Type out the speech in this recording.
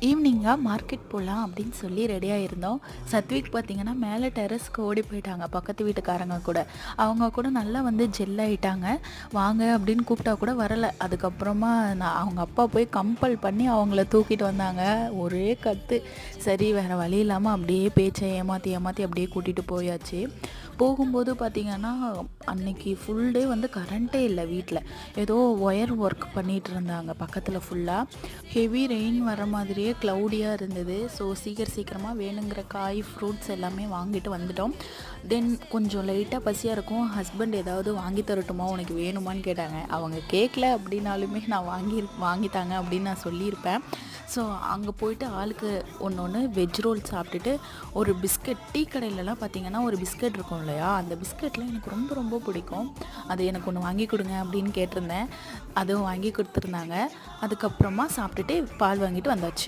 ஈவினிங்காக market போகலாம் அப்படின்னு சொல்லி ரெடியாக இருந்தோம். சத்விக் பார்த்திங்கன்னா மேலே டெரஸ்க்கு ஓடி போயிட்டாங்க பக்கத்து வீட்டுக்காரங்க கூட. அவங்க கூட நல்லா வந்து ஜெல் ஆகிட்டாங்க. வாங்க அப்படின்னு கூப்பிட்டா கூட வரலை. அதுக்கப்புறமா அவங்க அப்பா போய் கம்பல் பண்ணி அவங்கள தூக்கிட்டு வந்தாங்க. ஒரே கத்து. சரி வேறு வழி இல்லாமல் அப்படியே பேச்சை ஏமாற்றி ஏமாற்றி அப்படியே கூட்டிகிட்டு போயாச்சு. போகும்போது பார்த்திங்கன்னா அன்னைக்கு ஃபுல் டே வந்து கரண்ட்டே இல்லை வீட்டில். ஏதோ ஒயர் ஒர்க் பண்ணிகிட்டு இருந்தாங்க பக்கத்தில் ஃபுல்லாக. ஹெவி ரெயின் வர மாதிரியே க்ளவுடியாக இருந்தது. ஸோ சீக்கிரமாக வேணுங்கிற காய் ஃப்ரூட்ஸ் எல்லாமே வாங்கிட்டு வந்துட்டோம். தென் கொஞ்சம் லைட்டாக பசியாக இருக்கும். ஹஸ்பண்ட் ஏதாவது வாங்கி தரட்டுமா, உனக்கு வேணுமான்னு கேட்டாங்க. அவங்க கேட்கல அப்படின்னாலுமே நான் வாங்கித்தாங்க அப்படின்னு நான் சொல்லியிருப்பேன். ஸோ அங்கே போயிட்டு ஆளுக்கு ஒன்று வெஜ் ரோல் சாப்பிட்டுட்டு ஒரு பிஸ்கட், டீ கடையிலலாம் பார்த்திங்கன்னா ஒரு பிஸ்கட் இருக்கும் இல்லையா, அந்த பிஸ்கட்லாம் எனக்கு ரொம்ப ரொம்ப பிடிக்கும். அது எனக்கு ஒன்று வாங்கி கொடுங்க அப்படின்னு கேட்டிருந்தேன். அதுவும் வாங்கி கொடுத்துருந்தாங்க. அதுக்கப்புறமா சாப்பிட்டுட்டு பால் வாங்கிட்டு வந்தாச்சு.